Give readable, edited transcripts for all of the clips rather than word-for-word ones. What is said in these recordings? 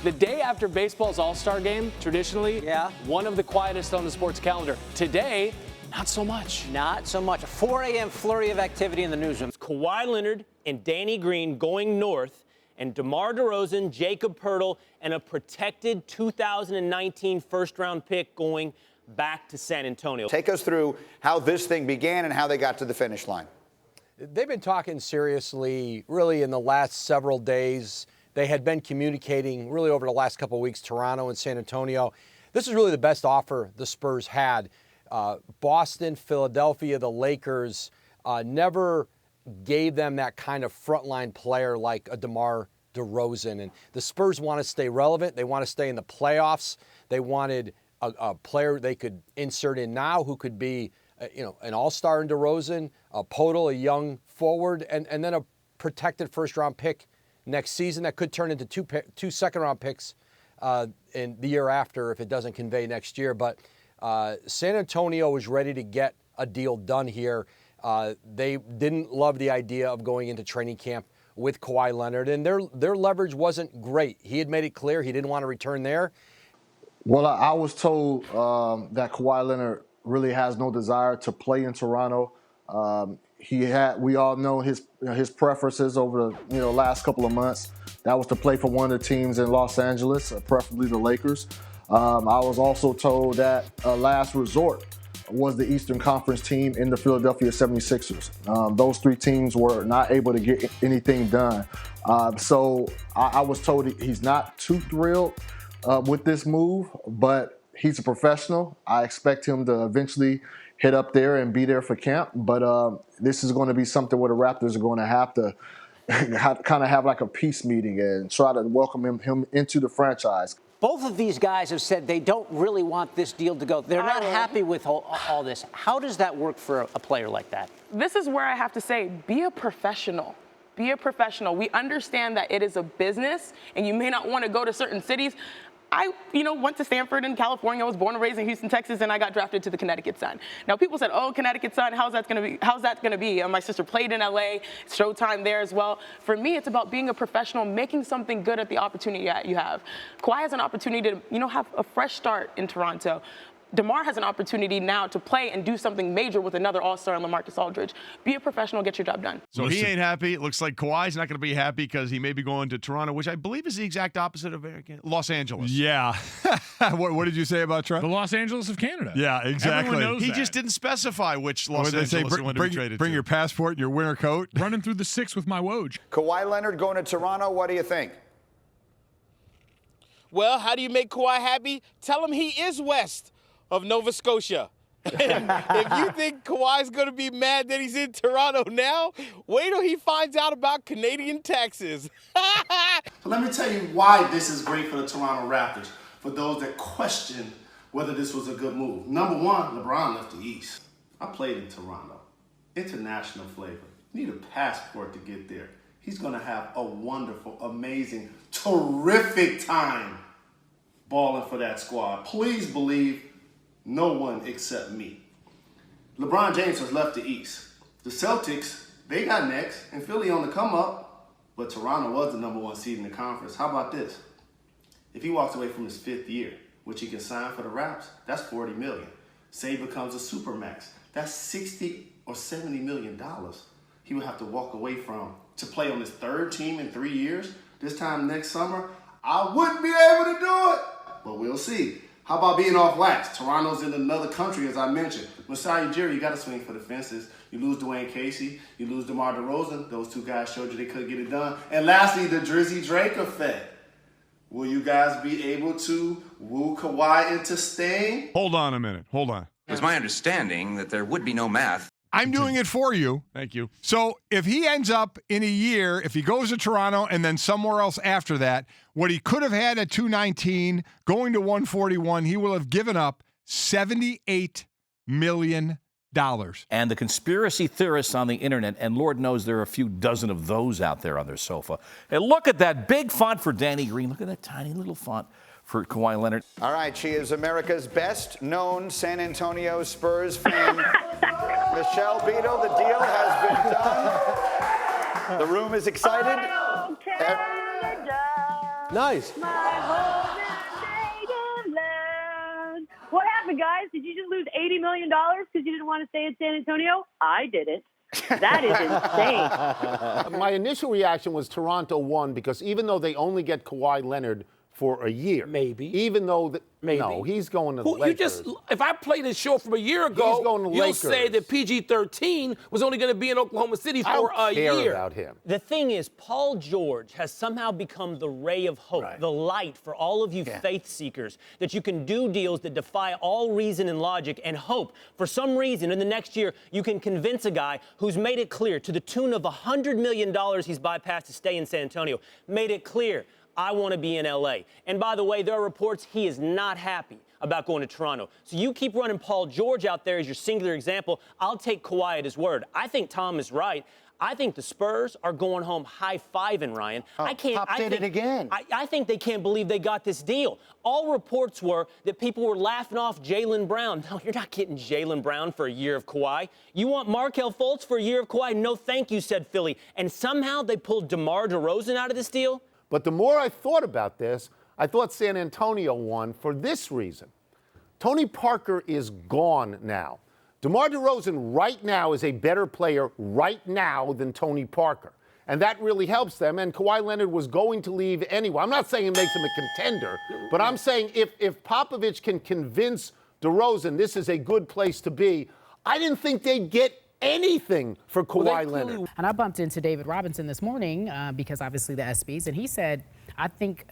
The day after baseball's All-Star game, traditionally, one of the quietest on the sports calendar. Today, not so much. Not so much. A 4 a.m. flurry of activity in the newsroom. Kawhi Leonard and Danny Green going north, and DeMar DeRozan, Jacob Poeltl, and a protected 2019 first-round pick going back to San Antonio. Take us through how this thing began and how they got to the finish line. They've been talking seriously, really, in the last several days. They had been communicating really over the last couple of weeks, Toronto and San Antonio. This is really the best offer the Spurs had. Boston, Philadelphia, the Lakers never gave them that kind of frontline player like a DeMar DeRozan. And the Spurs want to stay relevant. They want to stay in the playoffs. They wanted a player they could insert in now who could be, an all-star in DeRozan, a Poeltl, a young forward, and then a protected first-round pick next season that could turn into two second-round picks in the year after if it doesn't convey next year. But San Antonio was ready to get a deal done here. They didn't love the idea of going into training camp with Kawhi Leonard, and their leverage wasn't great. He had made it clear he didn't want to return there. Well, I was told that Kawhi Leonard really has no desire to play in Toronto. We all know his preferences over the last couple of months. That was to play for one of the teams in Los Angeles, preferably the Lakers. I was also told that last resort was the Eastern Conference team in the Philadelphia 76ers. Those three teams were not able to get anything done. So I was told he's not too thrilled with this move, but he's a professional. I expect him to eventually hit up there and be there for camp. But this is going to be something where the Raptors are going to have to kind of have like a peace meeting and try to welcome him into the franchise. Both of these guys have said they don't really want this deal to go. They're not happy with all this. How does that work for a player like that? This is where I have to say, be a professional. Be a professional. We understand that it is a business, and you may not want to go to certain cities. I, went to Stanford in California. I was born and raised in Houston, Texas, and I got drafted to the Connecticut Sun. Now, people said, "Oh, Connecticut Sun, how's that going to be?" And my sister played in LA, Showtime there as well. For me, it's about being a professional, making something good at the opportunity that you have. Kawhi has an opportunity to, have a fresh start in Toronto. DeMar has an opportunity now to play and do something major with another all-star in LaMarcus Aldridge. Be a professional, get your job done. So he ain't happy. It looks like Kawhi's not going to be happy because he may be going to Toronto, which I believe is the exact opposite of Los Angeles. Yeah. What did you say about Toronto? The Los Angeles of Canada. Yeah, exactly. Everyone knows He that. just didn't specify which Los Angeles he wanted to be traded bring to. your passport and your winter coat. Running through the six with my Woj. Kawhi Leonard going to Toronto, what do you think? Well, how do you make Kawhi happy? Tell him he is west of Nova Scotia. And if you think Kawhi's going to be mad that he's in Toronto now, wait till he finds out about Canadian taxes. So let me tell you why this is great for the Toronto Raptors, for those that question whether this was a good move. Number one, LeBron left the East. I played in Toronto. International flavor. You need a passport to get there. He's going to have a wonderful, amazing, terrific time balling for that squad. Please believe no one except me. LeBron James has left the East. The Celtics, they got next, and Philly on the come up, but Toronto was the number one seed in the conference. How about this? If he walks away from his 5th year, which he can sign for the Raps, that's $40 million. Say he becomes a supermax, that's $60 or $70 million he would have to walk away from to play on his 3rd team in 3 years. This time next summer, I wouldn't be able to do it, but we'll see. How about being off wax? Toronto's in another country, as I mentioned. Masai Ujiri, you got to swing for the fences. You lose Dwayne Casey. You lose DeMar DeRozan. Those two guys showed you they couldn't get it done. And lastly, the Drizzy Drake effect. Will you guys be able to woo Kawhi into staying? Hold on a minute. Hold on. It's my understanding that there would be no math. I'm doing it for you. Thank you. So if he ends up in a year, if he goes to Toronto and then somewhere else after that, what he could have had at 219, going to 141, he will have given up $78 million. And the conspiracy theorists on the internet, and Lord knows there are a few dozen of those out there on their sofa. And look at that big font for Danny Green. Look at that tiny little font for Kawhi Leonard. All right, she is America's best-known San Antonio Spurs fan. Michelle Beadle, the deal has been done. The room is excited. Nice. My home is native land. What happened, guys? Did you just lose $80 million because you didn't want to stay in San Antonio? I didn't. That is insane. My initial reaction was Toronto won because even though they only get Kawhi Leonard for a year, even though no, he's going to the Lakers. If I played this show from a year ago, you'll say that PG-13 was only going to be in Oklahoma City for a year. About him. The thing is, Paul George has somehow become the ray of hope, the light for all of you faith seekers, that you can do deals that defy all reason and logic and hope. For some reason, in the next year, you can convince a guy who's made it clear to the tune of $100 million he's bypassed to stay in San Antonio, made it clear, I want to be in LA. And by the way, there are reports he is not happy about going to Toronto. So you keep running Paul George out there as your singular example. I'll take Kawhi at his word. I think Tom is right. I think the Spurs are going home high-fiving, Ryan. I think they can't believe they got this deal. All reports were that people were laughing off Jalen Brown. No, you're not getting Jalen Brown for a year of Kawhi. You want Markelle Fultz for a year of Kawhi? No, thank you, said Philly. And somehow they pulled DeMar DeRozan out of this deal? But the more I thought about this, I thought San Antonio won for this reason. Tony Parker is gone now. DeMar DeRozan right now is a better player right now than Tony Parker. And that really helps them. And Kawhi Leonard was going to leave anyway. I'm not saying it makes him a contender, but I'm saying if Popovich can convince DeRozan this is a good place to be, I didn't think they'd get anything for Kawhi Leonard. And I bumped into David Robinson this morning because obviously the ESPYs, and he said, I think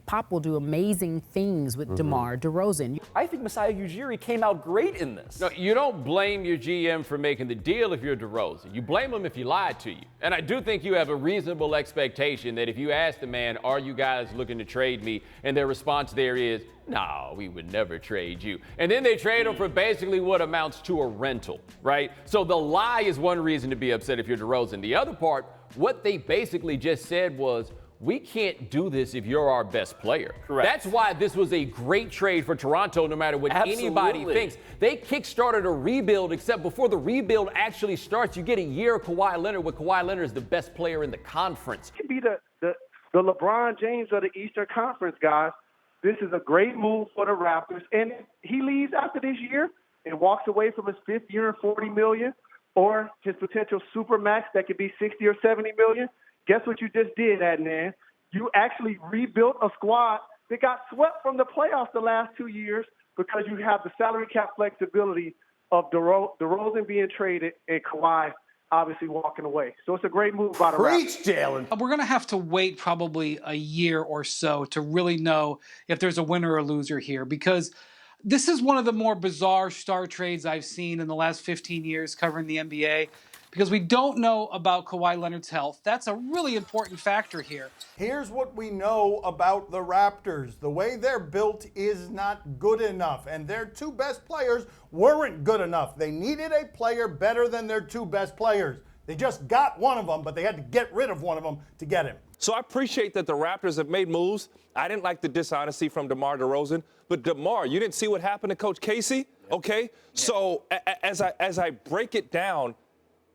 Pop will do amazing things with DeMar DeRozan. I think Masai Ujiri came out great in this. No, you don't blame your GM for making the deal if you're DeRozan. You blame him if he lied to you. And I do think you have a reasonable expectation that if you ask the man, are you guys looking to trade me? And their response there is, no, we would never trade you. And then they trade him for basically what amounts to a rental, right? So the lie is one reason to be upset if you're DeRozan. The other part, what they basically just said was, we can't do this if you're our best player. Correct. That's why this was a great trade for Toronto, no matter what anybody thinks. They kickstarted a rebuild, except before the rebuild actually starts, you get a year of Kawhi Leonard, where Kawhi Leonard is the best player in the conference. He could be the LeBron James of the Eastern Conference, guys. This is a great move for the Raptors. And he leaves after this year and walks away from his fifth year and $40 million, or his potential super max that could be $60 or $70 million. Guess what you just did, Adnan? You actually rebuilt a squad that got swept from the playoffs the last 2 years because you have the salary cap flexibility of DeRozan being traded and Kawhi obviously walking away. So it's a great move by the Raptors. Jalen. We're going to have to wait probably a year or so to really know if there's a winner or loser here, because this is one of the more bizarre star trades I've seen in the last 15 years covering the NBA. Because we don't know about Kawhi Leonard's health. That's a really important factor here. Here's what we know about the Raptors. The way they're built is not good enough, and their two best players weren't good enough. They needed a player better than their two best players. They just got one of them, but they had to get rid of one of them to get him. So I appreciate that the Raptors have made moves. I didn't like the dishonesty from DeMar DeRozan, but DeMar, you didn't see what happened to Coach Casey? Okay? Yeah. So as I break it down,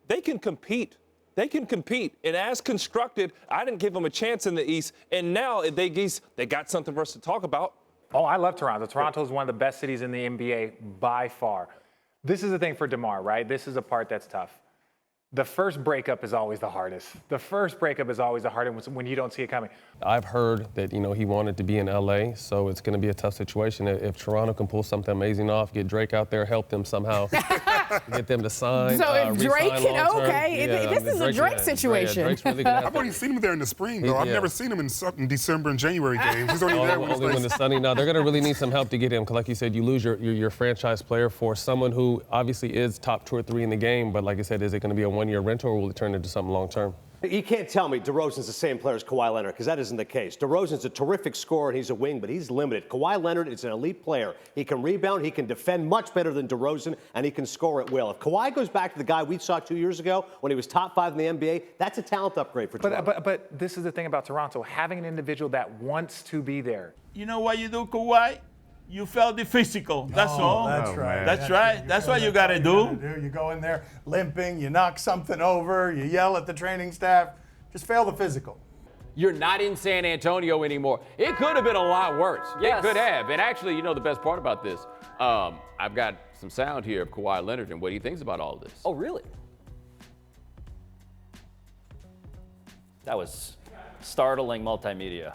they can compete. They can compete. And as constructed, I didn't give them a chance in the East. And now they got something for us to talk about. Oh, I love Toronto. Toronto is one of the best cities in the NBA by far. This is the thing for DeMar, right? This is a part that's tough. The first breakup is always the hardest. The first breakup is always the hardest when you don't see it coming. I've heard that, he wanted to be in LA, so it's going to be a tough situation. If Toronto can pull something amazing off, get Drake out there, help them somehow, get them to sign. So if Drake can, okay, this is a Drake situation. Drake's really gonna I've only seen him there in the spring, though. I've never seen him in December and January games. He's only there when it's sunny. No, they're going to really need some help to get him, because like you said, you lose your franchise player for someone who obviously is top 2 or 3 in the game, but like I said, is it going to be a one-year rental, or will it turn into something long-term? You can't tell me DeRozan's the same player as Kawhi Leonard, because that isn't the case. DeRozan's a terrific scorer, and he's a wing, but he's limited. Kawhi Leonard is an elite player. He can rebound, he can defend much better than DeRozan, and he can score at will. If Kawhi goes back to the guy we saw 2 years ago when he was top 5 in the NBA, that's a talent upgrade for Toronto. But this is the thing about Toronto, having an individual that wants to be there. You know what you do, Kawhi? You felt the physical. That's all. That's right. That's right. That's what you got to do. You go in there limping, you knock something over, you yell at the training staff. Just fail the physical. You're not in San Antonio anymore. It could have been a lot worse. Yes. It could have. And actually, you know the best part about this? I've got some sound here of Kawhi Leonard and what he thinks about all of this. Oh, really? That was startling multimedia.